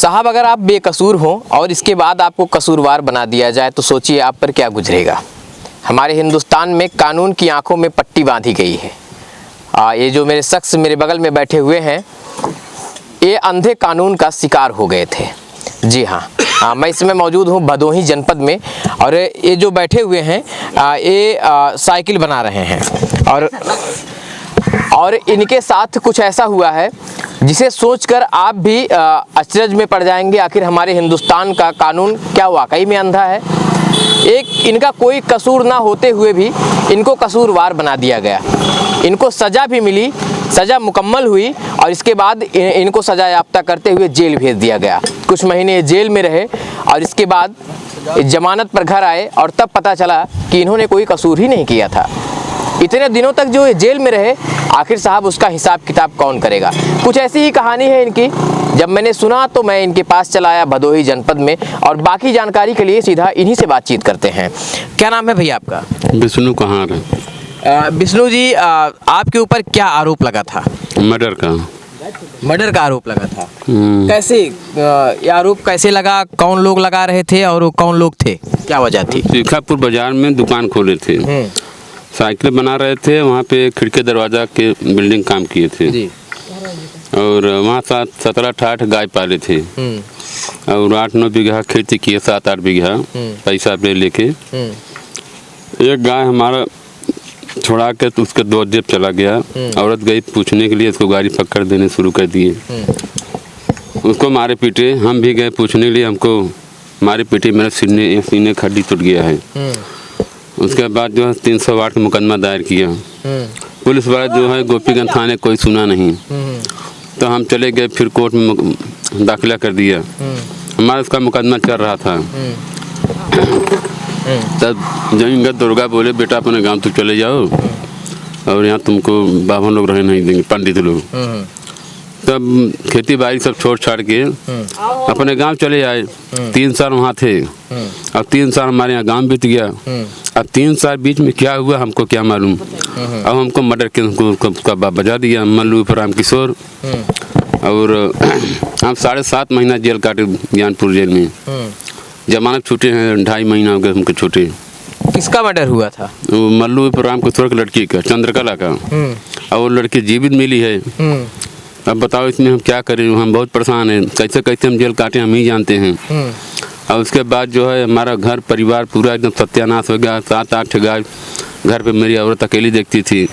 साहब, अगर आप बेकसूर हो और इसके बाद आपको कसूरवार बना दिया जाए तो सोचिए आप पर क्या गुजरेगा। हमारे हिंदुस्तान में कानून की आंखों में पट्टी बांधी गई है। ये जो मेरे शख्स मेरे बगल में बैठे हुए हैं, ये अंधे कानून का शिकार हो गए थे। जी हाँ, मैं इस समय मौजूद हूँ भदोही जनपद में, और ये जो बैठे हुए हैं ये साइकिल बना रहे हैं, और इनके साथ कुछ ऐसा हुआ है जिसे सोचकर आप भी अचरज में पड़ जाएंगे। आखिर हमारे हिंदुस्तान का कानून क्या वाकई में अंधा है? इनका कोई कसूर ना होते हुए भी इनको कसूरवार बना दिया गया। इनको सज़ा भी मिली, सज़ा मुकम्मल हुई, और इसके बाद इनको सज़ा याफ्ता करते हुए जेल भेज दिया गया। कुछ महीने जेल में रहे और इसके बाद जमानत पर घर आए, और तब पता चला कि इन्होंने कोई कसूर ही नहीं किया था। इतने दिनों तक जो जेल में रहे, आखिर साहब उसका हिसाब किताब कौन करेगा? कुछ ऐसी ही कहानी है इनकी। जब मैंने सुना तो मैं इनके पास चला आया भदोही जनपद में, और बाकी जानकारी के लिए सीधा इन्हीं से बातचीत करते हैं। क्या नाम है भैया आपका? विष्णु कहाँ है? विष्णु जी, आपके ऊपर क्या आरोप लगा था? मर्डर का। मर्डर का आरोप लगा था। कैसे ये आरोप कैसे लगा? कौन लोग लगा रहे थे और कौन लोग थे? क्या वजह थी? शिखापुर बाजार में दुकान खोले थे, साइकिल बना रहे थे, वहाँ पे खिड़की दरवाजा के बिल्डिंग काम किए थे जी। और वहाँ 17-18 गाय पाले थे और 8-9 बीघा खेती किए, 7-8 बीघा पैसा पे लेके। एक गाय हमारा छोड़ा के तो उसके 2 जेब चला गया। औरत गई पूछने के लिए, इसको गाड़ी पकड़ देने शुरू कर दिए। उसको मारे पीटे, हम भी गए पूछने के लिए, हमको मारे पीटे, मेरा सीने खड्डी टूट गया है। उसके बाद जो है 308 का मुकदमा दायर किया। पुलिस वाला जो है गोपीगंज थाने कोई सुना नहीं, तो हम चले गए, फिर कोर्ट में दाखिला कर दिया। हमारा उसका मुकदमा चल रहा था। तब जमीन दुर्गा बोले, बेटा अपने गांव तो चले जाओ, और यहाँ तुमको बाभन लोग रहने नहीं देंगे, पंडित लोग। तब खेती बाड़ी सब छोड़ छाड़ के अपने गांव चले आए। 3 साल वहाँ थे, अब 3 साल हमारे यहाँ गांव बीत गया। अब 3 साल बीच में क्या हुआ हमको क्या मालूम। अब हमको मर्डर के उसका बजा दिया, मल्लू राम किशोर। और हम 7.5 महीना जेल काटे ज्ञानपुर जेल में। जमानत छूटे हैं, 2.5 महीना हो गए हमको छूटे। किसका मर्डर हुआ था? वो मल्लू राम किशोर की लड़की का, चंद्रकला का। और वो लड़की जीवित मिली है। अब बताओ इसमें हम क्या करें? हम बहुत परेशान हैं, कैसे कैसे हम जेल काटे हम ही जानते हैं। और उसके बाद जो है हमारा घर परिवार पूरा एकदम सत्यानाश हो गया। 7-8 गाय घर पे मेरी औरत अकेली देखती थी।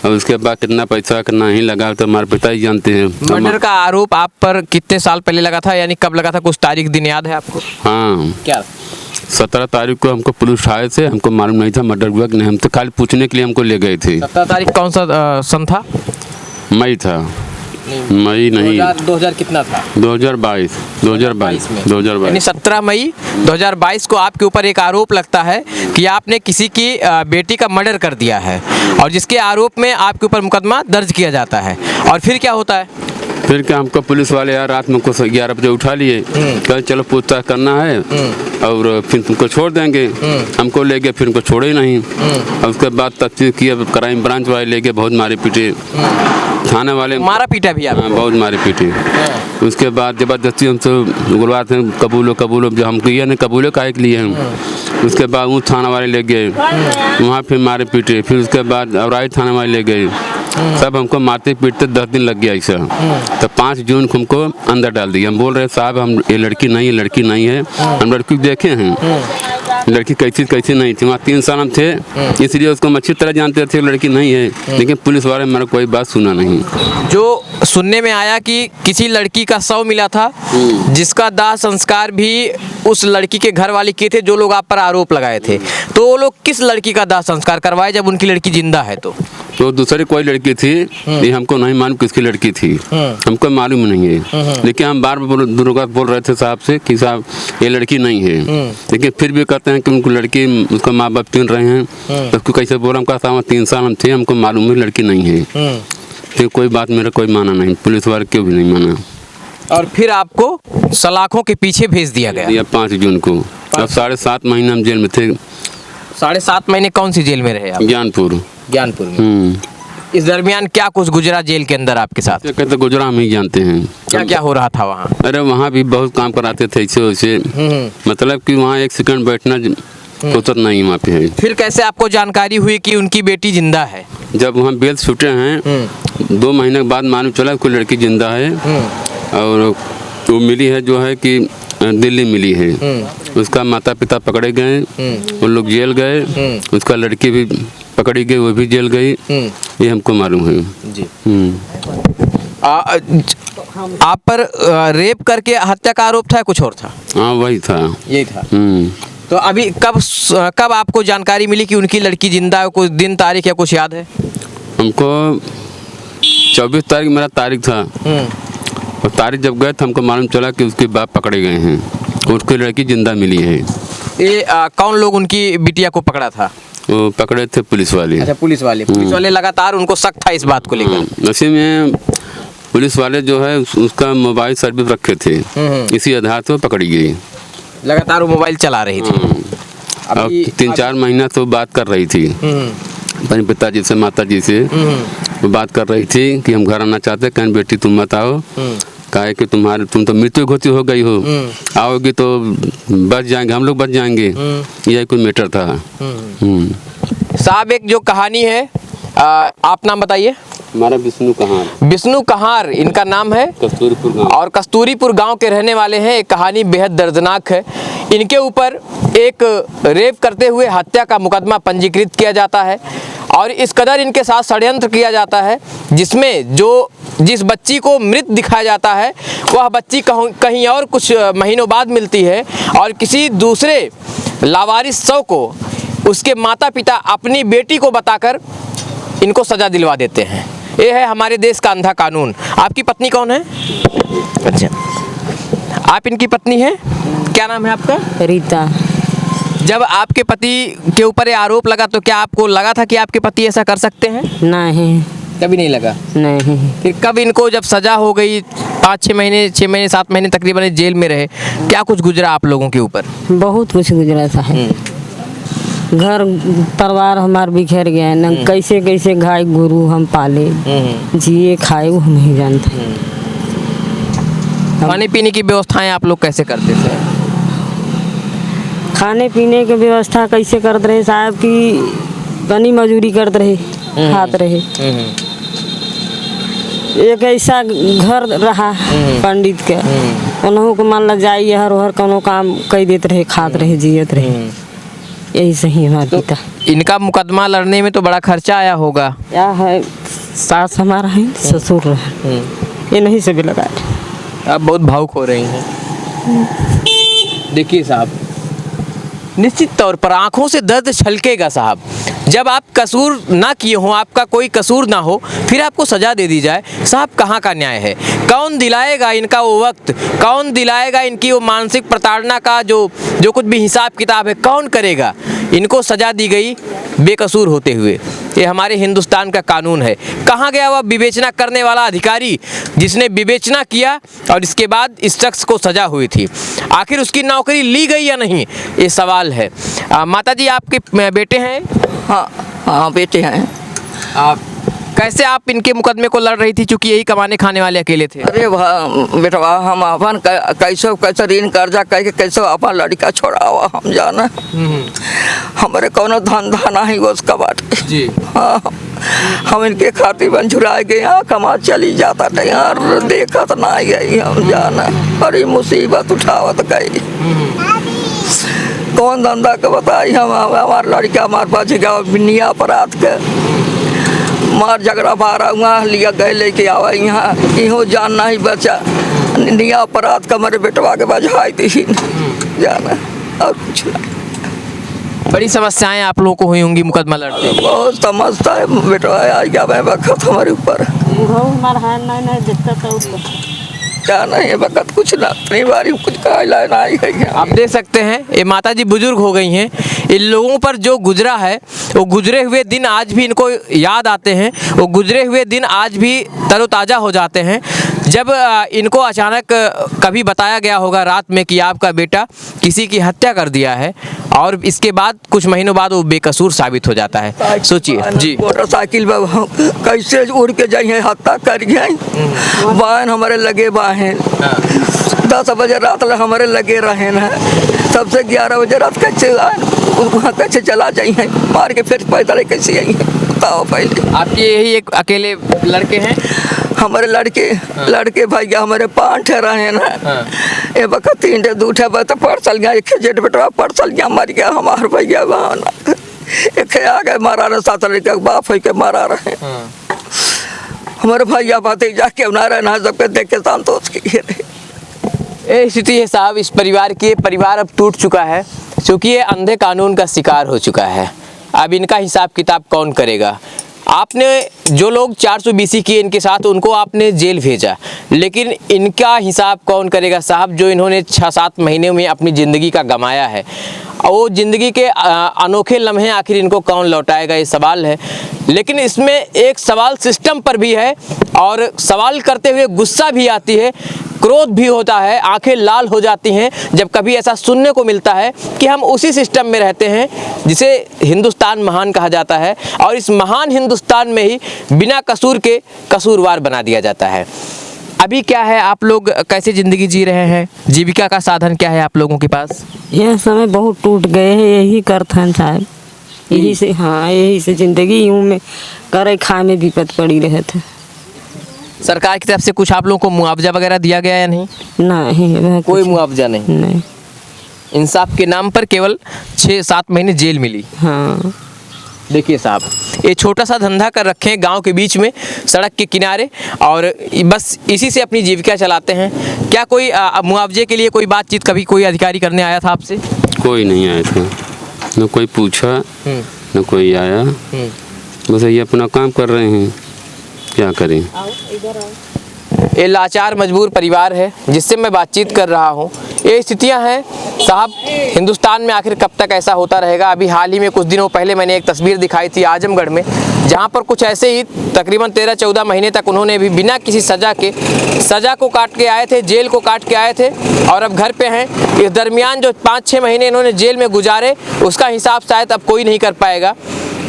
और उसके बाद कितना पैसा कितना ही लगा तो हमारे पिता ही जानते हैं। मर्डर का आरोप आप पर कितने साल पहले लगा था? यानी कब लगा था? कुछ तारीख दिन याद है आपको? हाँ, क्या? 17 तारीख को हमको पुलिस आए थे। हमको मालूम नहीं था मर्डर हुआ कि नहीं, हम तो खाली पूछने के लिए हमको ले गए थे। 17 तारीख कौन सा सन था? मई था। मई नहीं, 2000 कितना था? 2022 में। यानी 17 मई 2022 को आपके ऊपर एक आरोप लगता है कि आपने किसी की बेटी का मर्डर कर दिया है, और जिसके आरोप में आपके ऊपर मुकदमा दर्ज किया जाता है। और फिर क्या होता है? फिर क्या, हमको पुलिस वाले यार रात में 11 बजे उठा लिए, कल चलो पूछताछ करना है और फिर तुमको छोड़ देंगे। हमको ले गए, फिर उनको छोड़े ही नहीं। और उसके बाद तफ्तीश किया, क्राइम ब्रांच वाले ले गए, बहुत मारे पीटे। थाने वाले मारा पीटा भी आप? हाँ, बहुत मारे पीटे। उसके बाद जबरदस्ती हमसे गुलवाते हैं, कबूलो, जो हमको ये नहीं कबूलो काहे के लिए हैं। उसके बाद वो थाना वाले ले गए, वहाँ फिर मारे पीटे। फिर उसके बाद औराई थाना वाले ले गए, सब हमको मारते पीटते 10 दिन लग गया ऐसा। तो 5 जून को हमको अंदर डाल दिया। हम बोल रहे साहब हम ये लड़की नहीं है, हम लड़की देखे हैं, लड़की कैसी नहीं थी। वहाँ 3 साल हम थे, इसलिए उसको हम अच्छी तरह जानते थे लड़की नहीं है। लेकिन पुलिस वाले हमारा कोई बात सुना नहीं। जो सुनने में आया कि किसी लड़की का शव मिला था, जिसका दाह संस्कार भी उस लड़की के घर वाले किए थे, जो लोग आप पर आरोप लगाए थे। तो वो लोग किस लड़की का दाह संस्कार करवाए जब उनकी लड़की जिंदा है? तो दूसरी कोई लड़की थी, ये हमको नहीं मालूम किसकी लड़की थी, हमको मालूम नहीं है। लेकिन हम बार बार बोल रहे थे साहब से कि साहब ये लड़की नहीं है। लेकिन फिर भी कहते हैं कि उनको लड़की, उसका माँ बाप चुन रहे हैं, तो उसको कैसे बोला? हम कहा साहब 3 साल हम थे, हमको मालूम है लड़की नहीं है। फिर कोई बात मेरा कोई माना नहीं, पुलिस वाले क्यों भी नहीं माना। और फिर आपको सलाखों के पीछे भेज दिया गया 5 जून को। अब 7.5 महीना हम जेल में थे। 7.5 महीने कौन सी जेल में रहे आप? ज्ञानपुर में। इस दरमियान क्या कुछ गुजरा जेल के अंदर आपके साथ? क्या कहते गुजरा हम ही जानते हैं। क्या क्या हो रहा था वहाँ? अरे वहाँ भी बहुत काम कराते थे ऐसे वैसे, मतलब कि वहाँ एक सेकंड बैठना फुर्सत नहीं वहाँ पे है। फिर कैसे आपको जानकारी हुई कि उनकी बेटी जिंदा है? जब वहाँ बेल छूटे हैं 2 महीने के बाद मालूम चला कोई लड़की जिंदा है, और वो मिली है जो है कि दिल्ली मिली है। उसका माता पिता पकड़े गए, वो लोग जेल गए, उसका लड़की भी पकड़ी गई, वो भी जेल गई, ये हमको मालूम है जी। आप पर रेप करके हत्या का आरोप था, कुछ और था? हाँ वही था, यही था। तो अभी कब आपको जानकारी मिली कि उनकी लड़की जिंदा है? कुछ दिन तारीख या कुछ याद है? हमको 24 तारीख मेरा तारीख था, और तारीख जब गए तो हमको मालूम चला कि उसके बाप पकड़े गए हैं, उसकी लड़की जिंदा मिली है। ये कौन लोग उनकी बिटिया को पकड़ा था? वो पकड़े थे पुलिस वाले। अच्छा, पुलिस वाले लगातार उनको शक था इस बात को लेकर। उसी में पुलिस वाले जो है उसका मोबाइल सर्विस रखे थे, इसी आधार से पकड़ी गई। लगातार वो मोबाइल चला रही थी। अब 3-4 महीना तो बात कर रही थी अपने पिताजी से, माता जी से वो बात कर रही थी कि हम घर आना चाहते, कहन बेटी तुम मत आओ, काहे कि तुम तो मृत्यु घोषित हो गई हो, आओगी तो बच जाएंगे, हम लोग बच जाएंगे, यही कोई मैटर था। साहब एक जो कहानी है, आप नाम बताइए। हमारा विष्णु कहार इनका नाम है, कस्तूरीपुर गाँव, और कस्तूरीपुर गांव के रहने वाले हैं। एक कहानी बेहद दर्दनाक है। इनके ऊपर एक रेप करते हुए हत्या का मुकदमा पंजीकृत किया जाता है, और इस कदर इनके साथ षड्यंत्र किया जाता है जिसमें जिस बच्ची को मृत दिखाया जाता है वह बच्ची कहीं और कुछ महीनों बाद मिलती है, और किसी दूसरे लावारिस शव को उसके माता पिता अपनी बेटी को बताकर इनको सजा दिलवा देते हैं। ये है हमारे देश का अंधा कानून। आपकी पत्नी कौन है? अच्छा, आप इनकी पत्नी हैं। क्या नाम है आपका? रीता। जब आपके पति के ऊपर ये आरोप लगा तो क्या आपको लगा था कि आपके पति ऐसा कर सकते हैं? नहीं, कभी नहीं लगा। नहीं। फिर कब इनको जब सजा हो गई, 5-6 महीने 6 महीने 7 महीने तकरीबन जेल में रहे, क्या कुछ गुजरा आप लोगों के ऊपर? बहुत कुछ गुजरा था है। घर परिवार हमार बिखर गया न, कैसे कैसे गाय गुरु हम पाले, जिए खाए वो हम ही जानते। खाने पीने की व्यवस्थाएं आप लोग कैसे करते थे? खाने पीने की व्यवस्था कैसे करते रहे साहब की बनी मजूरी करते रहे, खाते रहे। एक ऐसा घर रहा पंडित के, उन्हों को मान लग जाइए हर हर कोनो काम कर देते रहे, खाते रहे, जियत रहे। यही सही हमारा तो पिता। इनका मुकदमा लड़ने में तो बड़ा खर्चा आया होगा। क्या है, सास हमारा है, ससुर रहे, ये नहीं से भी लगा। आप बहुत भावुक हो रही हैं। देखिए साहब, निश्चित तौर पर आंखों से दर्द छलकेगा साहब। जब आप कसूर ना किए हो, आपका कोई कसूर ना हो, फिर आपको सजा दे दी जाए, साहब कहाँ का न्याय है? कौन दिलाएगा इनका वो वक्त? कौन दिलाएगा इनकी वो मानसिक प्रताड़ना का जो कुछ भी हिसाब किताब है, कौन करेगा? इनको सजा दी गई बेकसूर होते हुए। ये हमारे हिंदुस्तान का कानून है। कहाँ गया वह विवेचना करने वाला अधिकारी जिसने विवेचना किया और इसके बाद इस शख्स को सजा हुई थी? आखिर उसकी नौकरी ली गई या नहीं, ये सवाल है। माता जी, आपके बेटे हैं? हाँ बेटे हैं। कैसे आप इनके मुकदमे को लड़ रही थी, चूंकि यही कमाने खाने वाले अकेले थे? अरे बेटवा, हम अपन कैसे ऋण कर्जा करके कैसे अपन लड़का छोड़ावा, हम जाना हमारे कोनो धंधा नहीं उसका बाटे जी। हाँ, हम इनके खातिर बंझुरा गए, यहाँ कमा चली जाता नहीं यार, देखत ना गई, हम जाना बड़ी मुसीबत उठावत गई। कौन धंधा के बताई हम, हमारे लड़का हमारे पास बिनिया अपराध के मार झगड़ा बारा वहाँ लिया गए लेके आवा, यहाँ इहो जानना ही बचा निया अपराध का मेरे बेटवा के बजाई थी जाना, और कुछ नहीं। बड़ी समस्याएं आप लोगों को हुई होंगी मुकदमा लड़ते? बहुत समझता है बेटवा, आई क्या मैं वक्त हमारे ऊपर क्या नहीं है, वक्त कुछ ना अपनी बारी कुछ कहला ही है। आप देख सकते हैं ये माता जी बुजुर्ग हो गई हैं। इन लोगों पर जो गुजरा है, वो गुजरे हुए दिन आज भी इनको याद आते हैं, वो गुजरे हुए दिन आज भी तरोताज़ा हो जाते हैं। जब इनको अचानक कभी बताया गया होगा रात में कि आपका बेटा किसी की हत्या कर दिया है और इसके बाद कुछ महीनों बाद वो बेकसूर साबित हो जाता है, सोचिए जी। मोटरसाइकिल पर कैसे उड़ के जाइए, हत्या कर गए। बहन हमारे लगे बहन 10 बजे रात हमारे लगे रहे हैं, सबसे 11 बजे रात कैसे वहाँ कैसे चला जाइए, मार के फिर पैदल कैसे आइए, बताओ पहले। आपके यही एक अकेले लड़के हैं? हमारे लड़के भैया हमारे 5 रहे ना, ये वक्त 3 2 तो पढ़ चल गया, एक जेठ बेटवा पढ़ चल गया, मर गया हमारे भैया बहन, एक आ गए मारा रहे, 7 लड़के बाप है के मारा रहे। हमारे भैया भतीजा क्यों ना रहना, सबके देख के संतोष किए रहे। ये स्थिति है साहब इस परिवार की। परिवार अब टूट चुका है क्योंकि ये अंधे कानून का शिकार हो चुका है। अब इनका हिसाब किताब कौन करेगा? आपने जो लोग 420 किए इनके साथ, उनको आपने जेल भेजा, लेकिन इनका हिसाब कौन करेगा साहब? जो इन्होंने 6-7 महीने में अपनी ज़िंदगी का गंवाया है, और वो ज़िंदगी के अनोखे लम्हे आखिर इनको कौन लौटाएगा, ये सवाल है। लेकिन इसमें एक सवाल सिस्टम पर भी है और सवाल करते हुए गुस्सा भी आती है, क्रोध भी होता है, आंखें लाल हो जाती हैं जब कभी ऐसा सुनने को मिलता है कि हम उसी सिस्टम में रहते हैं जिसे हिंदुस्तान महान कहा जाता है, और इस महान हिंदुस्तान में ही बिना कसूर के कसूरवार बना दिया जाता है। अभी क्या है, आप लोग कैसे ज़िंदगी जी रहे हैं? जीविका का साधन क्या है आप लोगों के पास? यह समय बहुत टूट गए हैं, यही करथन साहब, यही से, हाँ यही से जिंदगी यूँ में करे खाए में विपत पड़ी रहे थे। सरकार की तरफ से कुछ आप लोगों को मुआवजा वगैरह दिया गया या नहीं? नहीं, कोई मुआवजा नहीं। नहीं। इंसाफ के नाम पर केवल 6-7 महीने जेल मिली। हाँ। देखिए साहब, ये छोटा सा धंधा कर रखे हैं गांव के बीच में, सड़क के किनारे, और बस इसी से अपनी जीविका चलाते हैं। क्या कोई मुआवजे के लिए कोई बातचीत कभी कोई अधिकारी करने आया था आपसे? कोई नहीं आया था, न कोई पूछा न कोई आया, बस ये अपना काम कर रहे हैं, क्या करें। ये लाचार मजबूर परिवार है जिससे मैं बातचीत कर रहा हूँ। ये स्थितियाँ हैं साहब, हिंदुस्तान में आखिर कब तक ऐसा होता रहेगा? अभी हाल ही में कुछ दिनों पहले मैंने एक तस्वीर दिखाई थी आजमगढ़ में, जहाँ पर कुछ ऐसे ही तकरीबन 13-14 महीने तक उन्होंने भी बिना किसी सज़ा को काट के आए थे, जेल को काट के आए थे, और अब घर पे हैं। इस दरमियान जो 5-6 महीने इन्होंने जेल में गुजारे, उसका हिसाब शायद अब कोई नहीं कर पाएगा।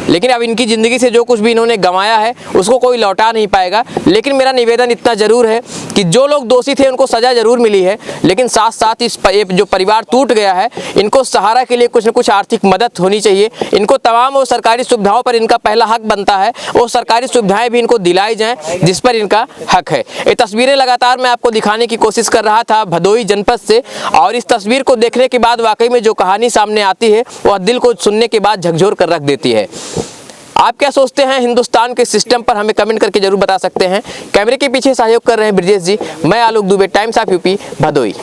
लेकिन अब इनकी ज़िंदगी से जो कुछ भी इन्होंने गंवाया है उसको कोई लौटा नहीं पाएगा। लेकिन मेरा निवेदन इतना ज़रूर है कि जो लोग दोषी थे उनको सज़ा ज़रूर मिली है, लेकिन साथ साथ इस जो परिवार टूट गया है, इनको सहारा के लिए कुछ न कुछ आर्थिक मदद होनी चाहिए। इनको तमाम वो सरकारी सुविधाओं पर इनका पहला हक बनता है, वो सरकारी सुविधाएँ भी इनको दिलाई जाएँ जिस पर इनका हक है। ये तस्वीरें लगातार मैं आपको दिखाने की कोशिश कर रहा था भदोही जनपद से, और इस तस्वीर को देखने के बाद वाकई में जो कहानी सामने आती है वह दिल को सुनने के बाद झकझोर कर रख देती है। आप क्या सोचते हैं हिंदुस्तान के सिस्टम पर, हमें कमेंट करके जरूर बता सकते हैं। कैमरे के पीछे सहयोग कर रहे हैं ब्रिजेश जी, मैं Alok Dubey, Times of UP, Bhadohi.